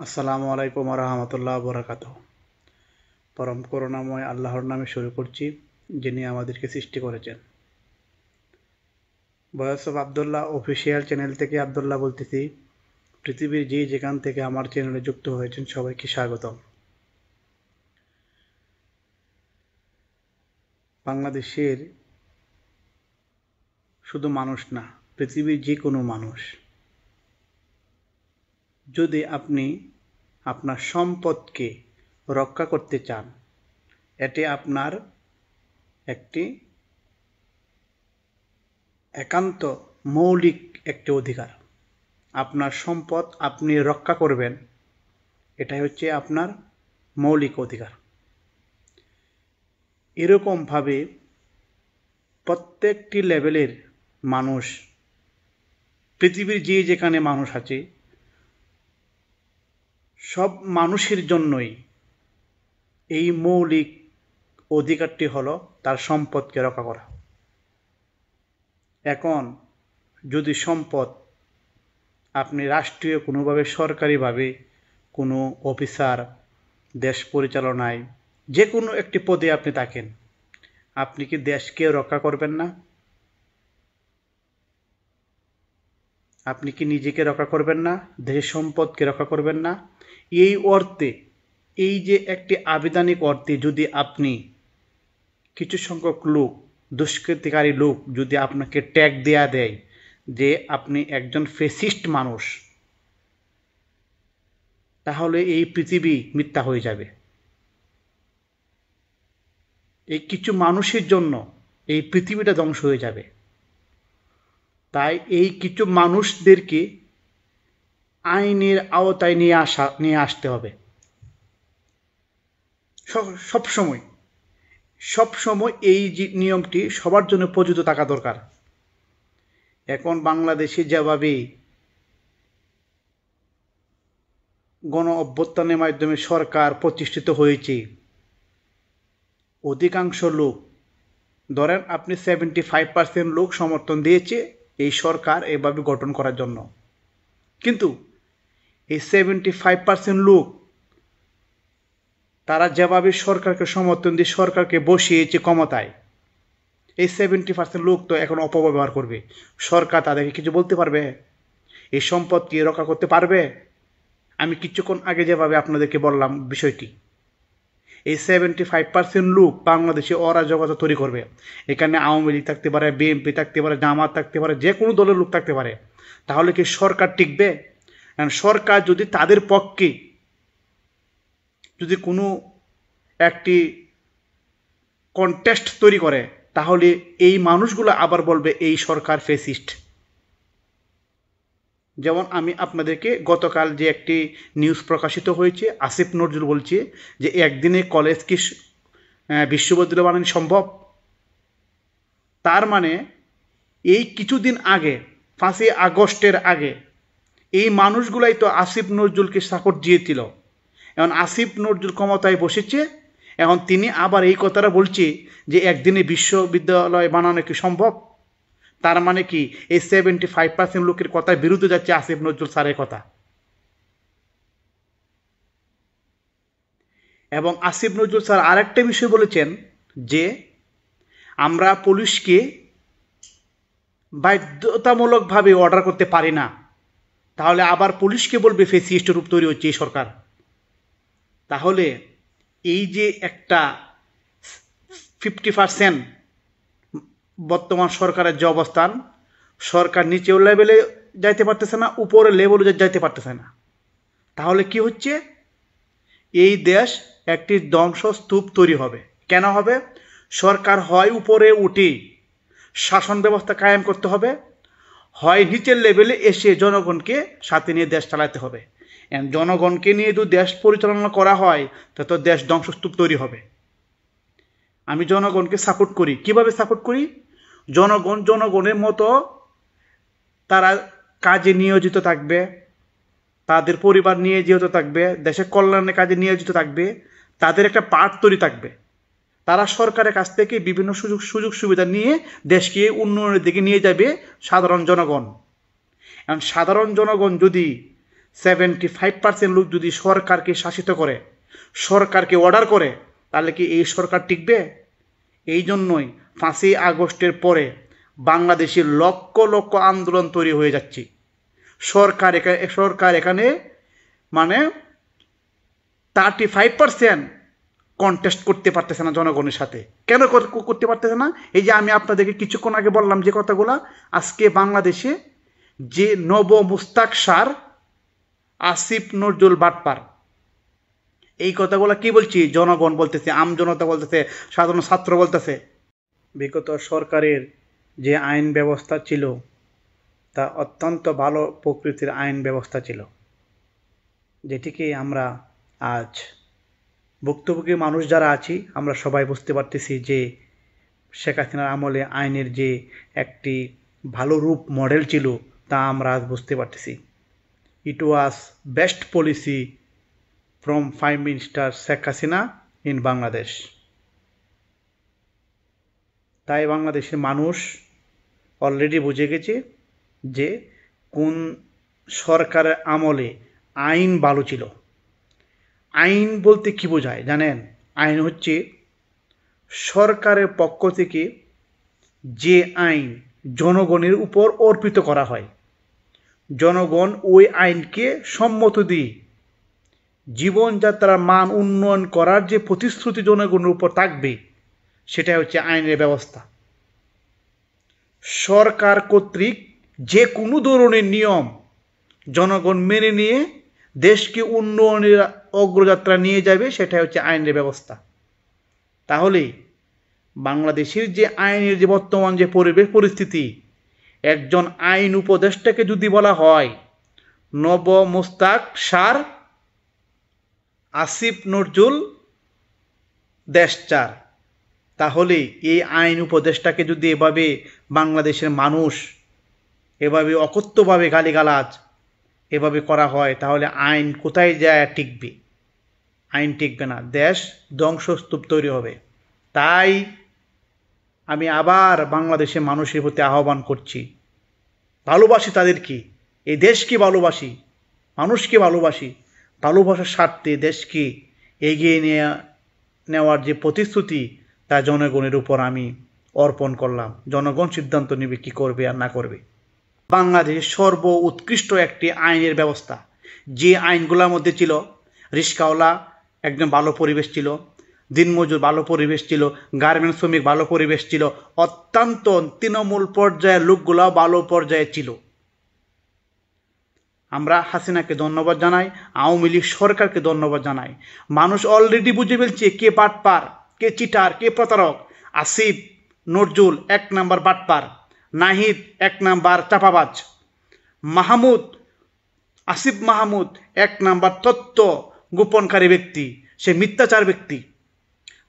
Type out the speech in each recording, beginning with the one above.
আসসালামু আলাইকুম রহমতুল্লাহ বরাকাতুহু। পরম করুণাময় আল্লাহর নামে শুরু করছি, যিনি আমাদেরকে সৃষ্টি করেছেন। Voice of Abdullah official channel থেকে আবদুল্লাহ বলতেছি। পৃথিবীর যেখান থেকে আমার চ্যানেলে যুক্ত হয়েছেন সবাইকে স্বাগতম। বাংলাদেশের শুধু মানুষ না, পৃথিবীর যে কোনো মানুষ যদি আপনি আপনার সম্পদকে রক্ষা করতে চান, এটি আপনার একটি একান্ত মৌলিক একটি অধিকার। আপনার সম্পদ আপনি রক্ষা করবেন, এটাই হচ্ছে আপনার মৌলিক অধিকার। এরকমভাবে প্রত্যেকটি লেভেলের মানুষ, পৃথিবীর যেখানে মানুষ আছে, সব মানুষের জন্যই এই মৌলিক অধিকারটি হলো তার সম্পদকে রক্ষা করা। এখন যদি সম্পদ আপনি রাষ্ট্রীয় কোনোভাবে, সরকারিভাবে কোনো অফিসার, দেশ পরিচালনায় যে কোনো একটি পদে আপনি থাকেন, আপনি কি দেশকে রক্ষা করবেন না? আপনি কি নিজেকে রক্ষা করবেন না? দেশের সম্পদকে রক্ষা করবেন না? এই অর্থে, এই যে একটি আবিধানিক অর্থে যদি আপনি কিছু সংখ্যক লোক, দুষ্কৃতিকারী লোক যদি আপনাকে ট্যাগ দেয়া দেয় যে আপনি একজন ফ্যাসিস্ট মানুষ, তাহলে এই পৃথিবী মিথ্যা হয়ে যাবে। এই কিছু মানুষের জন্য এই পৃথিবীটা ধ্বংস হয়ে যাবে। তাই এই কিছু মানুষদেরকে আইনের আওতায় নিয়ে আসতে হবে। সবসময় এই নিয়মটি সবার জন্য প্রযোজ্য থাকা দরকার। এখন বাংলাদেশে যেভাবে গণ অভ্যুত্থানের মাধ্যমে সরকার প্রতিষ্ঠিত হয়েছে, অধিকাংশ লোক, ধরেন আপনি 75% লোক সমর্থন দিয়েছে এই সরকার এভাবে গঠন করার জন্য, কিন্তু এই 75% লোক তারা যেভাবে সরকারকে সমর্থন দিয়ে সরকারকে বসিয়েছে ক্ষমতায়, এই 70% লোক তো এখন অপব্যবহার করবে। সরকার তাদেরকে কিছু বলতে পারবে? এই সম্পদকে রক্ষা করতে পারবে? আমি কিছুক্ষণ আগে যেভাবে আপনাদেরকে বললাম বিষয়টি, এই 75% লোক বাংলাদেশে অরাজকতা তৈরি করবে। এখানে আওয়ামী লীগ থাকতে পারে, বিএনপি থাকতে পারে, জামাত থাকতে পারে, যে কোনো দলের লোক থাকতে পারে। তাহলে কি সরকার টিকবে? সরকার যদি তাদের পক্ষে যদি কোনো একটি কন্টেস্ট তৈরি করে, তাহলে এই মানুষগুলো আবার বলবে এই সরকার ফ্যাসিস্ট। যেমন আমি আপনাদেরকে গতকাল যে একটি নিউজ প্রকাশিত হয়েছে, আসিফ নজরুল বলছে যে একদিনে কলেজ কি বিশ্ববিদ্যালয় বানানো সম্ভব? তার মানে এই কিছুদিন আগে, 5ই আগস্টের আগে, এই মানুষগুলাই তো আসিফ নজরুলকে সাপোর্ট দিয়েছিল। এখন আসিফ নজরুল ক্ষমতায় বসেছে, এখন তিনি আবার এই কথাটা বলছে যে একদিনে বিশ্ববিদ্যালয় বানানো কি সম্ভব? তার মানে কি এই 75% লোকের কথার বিরুদ্ধে যাচ্ছে আসিফ নজরুল স্যারের কথা। এবং আসিফ নজরুল স্যার আরেকটা বিষয় বলেছেন যে আমরা পুলিশকে বাধ্যতামূলকভাবে অর্ডার করতে পারি না, তাহলে আবার পুলিশকে বলবে ফ্যাসিস্ট রূপ তৈরি হচ্ছে এই সরকার। তাহলে এই যে একটা 50% বর্তমান সরকারের যে অবস্থান, সরকার নিচেও লেভেলে যাইতে পারতেছে না, উপরে লেভেলে যাইতে পারতেছে না, তাহলে কি হচ্ছে? এই দেশ একটি ধ্বংসস্তূপ তৈরি হবে। কেন হবে? সরকার হয় উপরে উঠে শাসন ব্যবস্থা কায়েম করতে হবে, হয় নিচের লেভেলে এসে জনগণকে সাথে নিয়ে দেশ চালাতে হবে। জনগণকে নিয়ে যদি দেশ পরিচালনা করা হয়, তো দেশ ধ্বংসস্তূপ তৈরি হবে। আমি জনগণকে সাপোর্ট করি। কিভাবে সাপোর্ট করি? জনগণের মতো তারা কাজে নিয়োজিত থাকবে, তাদের পরিবার নিয়োজিত থাকবে, দেশের কল্যাণের কাজে নিয়োজিত থাকবে, তাদের একটা পার্ট তৈরি থাকবে। তারা সরকারের কাছ থেকে বিভিন্ন সুযোগ সুবিধা নিয়ে দেশকে উন্নয়নের দিকে নিয়ে যাবে সাধারণ জনগণ। এখন সাধারণ জনগণ যদি 75% লোক যদি সরকারকে শাসিত করে, সরকারকে অর্ডার করে, তাহলে কি এই সরকার টিকবে? এই জন্যই 5ই আগস্টের পরে বাংলাদেশের লক্ষ লক্ষ আন্দোলন তৈরি হয়ে যাচ্ছে। সরকার এখানে মানে 35% কন্টেস্ট করতে পারতেছে না জনগণের সাথে। কেন করতে পারতেছে না? এই যে আমি আপনাদেরকে কিছুক্ষণ আগে বললাম যে কথাগুলো, আজকে বাংলাদেশে যে নব মুস্তাক সার, আসিফ নজরুল বাটপার, এই কথাগুলো কি বলছি? জনগণ বলতেছে, আমজনতা বলতেছে, সাধারণ ছাত্র বলতেছে। বিগত সরকারের যে আইন ব্যবস্থা ছিল তা অত্যন্ত ভালো প্রকৃতির আইন ব্যবস্থা ছিল, যেটিকে আমরা আজ ভুক্তভোগী মানুষ যারা আছি আমরা সবাই বুঝতে পারতেছি যে শেখ হাসিনার আমলে আইনের যে একটি ভালো রূপ মডেল ছিল তা আমরা আজ বুঝতে পারতেছি। It was best policy from prime minister Sheikh Hasina in Bangladesh. তাই বাংলাদেশের মানুষ অলরেডি বুঝে গেছে যে কোন সরকারের আমলে আইন ভালো ছিল। আইন বলতে কি বোঝায় জানেন? আইন হচ্ছে সরকারের পক্ষ থেকে যে আইন জনগণের উপর অর্পিত করা হয়, জনগণ ওই আইনকে সম্মত দিয়ে জীবনযাত্রার মান উন্নয়ন করার যে প্রতিশ্রুতি জনগণের উপর থাকবে, সেটা হচ্ছে আইনের ব্যবস্থা। সরকার কর্তৃক যে কোনো ধরনের নিয়ম জনগণ মেনে নিয়ে দেশকে উন্নয়নের অগ্রযাত্রা নিয়ে যাবে, সেটা হচ্ছে আইনের ব্যবস্থা। তাহলে বাংলাদেশের যে আইনের যে বর্তমান যে পরিস্থিতি, একজন আইন উপদেষ্টাকে যদি বলা হয় নব মুস্তাক সার, আসিফ নজরুল দেশচার, তাহলে এই আইন উপদেষ্টাকে যদি এভাবে বাংলাদেশের মানুষ এভাবে অকথ্যভাবে গালিগালাজ এভাবে করা হয়, তাহলে আইন কোথায় যায় টিকবে? আইন টিকবে না, দেশ ধ্বংসস্তূপ তৈরি হবে। তাই আমি আবার বাংলাদেশের মানুষের প্রতি আহ্বান করছি, ভালোবাসি তাদেরকে, এই দেশকে ভালোবাসি, মানুষকে ভালোবাসি, ভালোবাসার স্বার্থে দেশকে এগিয়ে নেওয়ার যে প্রতিশ্রুতি তা জনগণের উপর আমি অর্পণ করলাম। জনগণ সিদ্ধান্ত নেবে কি করবে আর না করবে। বাংলাদেশের সর্ব উৎকৃষ্ট একটি আইনের ব্যবস্থা, যে আইনগুলোর মধ্যে ছিল রিস্কাওয়ালা একদম ভালো পরিবেশ ছিল, দিনমজুর ভালো পরিবেশ ছিল, গার্মেন্টস শ্রমিক ভালো পরিবেশ ছিল, অত্যন্ত তৃণমূল পর্যায়ের লোকগুলো ভালো পর্যায়ে ছিল। আমরা হাসিনাকে ধন্যবাদ জানাই, আওয়ামী লীগ সরকারকে ধন্যবাদ জানাই। মানুষ অলরেডি বুঝে ফেলছে কে বাটপার, কে চিটার, কে প্রতারক। আসিফ নজরুল 1 নাম্বার বাটপার, নাহিদ 1 নাম্বার চাপাবাজ, মাহমুদ আসিফ মাহমুদ 1 নাম্বার তথ্য গোপনকারী ব্যক্তি, সে মিথ্যাচার ব্যক্তি।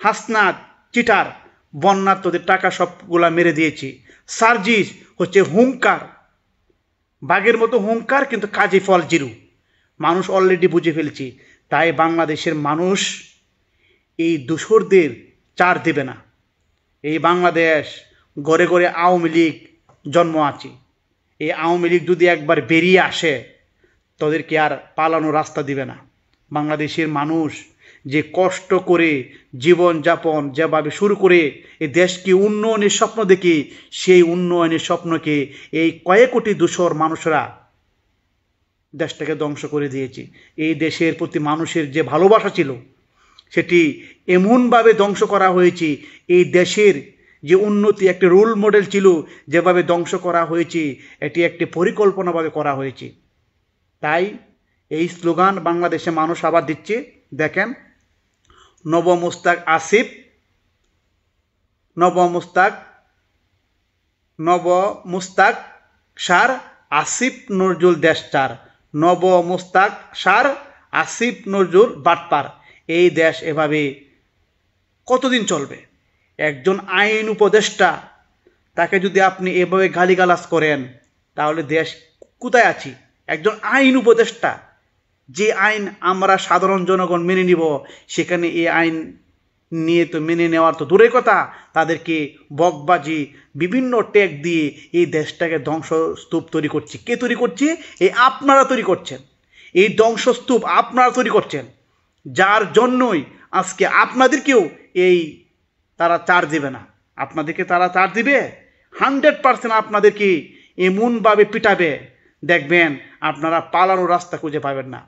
হাসনাত চিটার, বন্যার্থদের টাকা সবগুলা মেরে দিয়েছে। সার্জিস হচ্ছে হুঙ্কার, বাঘের মতো হুঙ্কার, কিন্তু কাজে ফল জিরো। মানুষ অলরেডি বুঝে ফেলছে। তাই বাংলাদেশের মানুষ এই দোসরদের চার দেবে না। এই বাংলাদেশ গড়ে গড়ে আওয়ামী লীগ জন্ম আছে। এই আওয়ামী লীগ যদি একবার বেরিয়ে আসে, তাদেরকে আর পালানোর রাস্তা দিবে না। বাংলাদেশের মানুষ যে কষ্ট করে জীবনযাপন যেভাবে শুরু করে এই দেশকে উন্নয়নের স্বপ্ন দেখে, সেই উন্নয়নের স্বপ্নকে এই কয়েক কোটি দোসর মানুষরা দেশটাকে ধ্বংস করে দিয়েছে। এই দেশের প্রতি মানুষের যে ভালোবাসা ছিল, সেটি এমনভাবে ধ্বংস করা হয়েছে। এই দেশের যে উন্নতি একটা রোল মডেল ছিল, যেভাবে ধ্বংস করা হয়েছে, এটি একটি পরিকল্পনাভাবে করা হয়েছে। তাই এই স্লোগান বাংলাদেশে মানুষ আবার দিচ্ছে। দেখেন, নব মুস্তাক আসিফ, নব মুস্তাক সার, আসিফ নজরুল দেশচার, নব মুস্তাক সার, আসিফ নজরুল বাটপার। এই দেশ এভাবে কতদিন চলবে? একজন আইন উপদেষ্টা, তাকে যদি আপনি এভাবে গালিগালাজ করেন, তাহলে দেশ কোথায় আছি? একজন আইন উপদেষ্টা, যে আইন আমরা সাধারণ জনগণ মেনে নিব, সেখানে এই আইন নিয়ে তো মেনে নেওয়ার তো দূরের কথা, তাদেরকে বকবাজি বিভিন্ন ট্যাগ দিয়ে এই দেশটাকে ধ্বংসস্তূপ তৈরি করছে। কে তৈরি করছে? এই আপনারা তৈরি করছেন। এই ধ্বংসস্তূপ আপনারা তৈরি করছেন, যার জন্যই আজকে আপনাদেরকেও তারা ছাড় দেবে না। আপনাদেরকে তারা ছাড় দিবে 100%। আপনাদেরকে এমনভাবে পিটাবে, দেখবেন আপনারা পালানোর রাস্তা খুঁজে পাবেন না।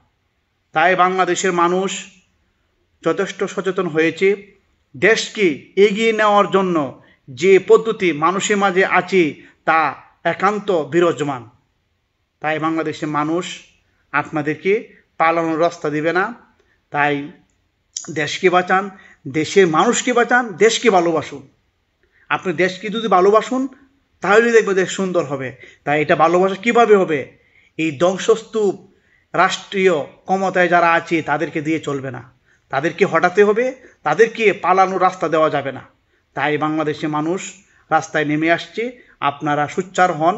তাই বাংলাদেশের মানুষ যথেষ্ট সচেতন হয়েছে। দেশকে এগিয়ে নেওয়ার জন্য যে পদ্ধতি মানুষের মাঝে আছে তা একান্ত বিরাজমান। তাই বাংলাদেশের মানুষ আপনাদেরকে পালানোর রাস্তা দিবে না। তাই দেশকে বাঁচান, দেশের মানুষকে বাঁচান, দেশকে ভালোবাসুন। আপনি দেশকে যদি ভালোবাসুন তাহলে দেখবে দেশ সুন্দর হবে। তাই এটা ভালোবাসা কীভাবে হবে? এই ধ্বংসস্তূপ রাষ্ট্রীয় ক্ষমতায় যারা আছে তাদেরকে দিয়ে চলবে না, তাদেরকে হটাতে হবে, তাদেরকে পালানোর রাস্তা দেওয়া যাবে না। তাই বাংলাদেশের মানুষ রাস্তায় নেমে আসছে। আপনারা সোচ্চার হন,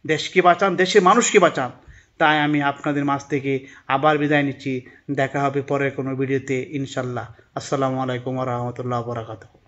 দেশকে বাঁচান, দেশের মানুষকে বাঁচান। তাই আমি আপনাদের মাঝ থেকে আবার বিদায় নিচ্ছি। দেখা হবে পরের কোনো ভিডিওতে ইনশাল্লাহ। আসসালামু আলাইকুম ওয়া রাহমাতুল্লাহি ওয়া বারাকাতুহু।